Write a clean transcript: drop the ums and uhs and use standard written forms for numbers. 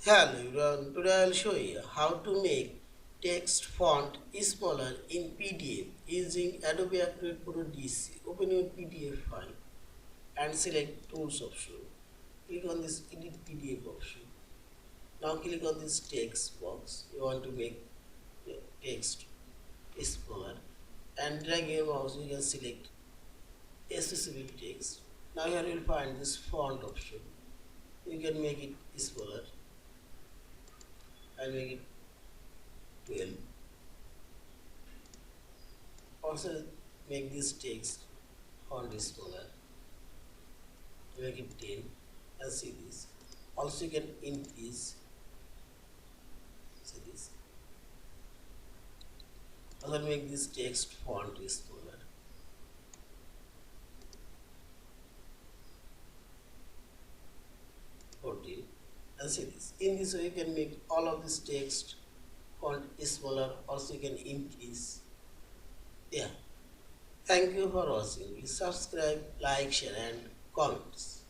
Hello everyone, today I will show you how to make text font smaller in PDF using Adobe Acrobat Pro DC. Open your PDF file and select Tools option. Click on this Edit PDF option. Now click on this text box. You want to make the text smaller and drag your mouse. You can select a specific text. Now here you will find this font option. You can make it smaller. I'll make it 12. Also make this text font smaller. Make it 10 and see this. Also you can increase. See this. Also make this text font smaller. And see this. In this way you can make all of this text font smaller. Also you can increase. Yeah. Thank you for watching. Please subscribe, like, share and comments.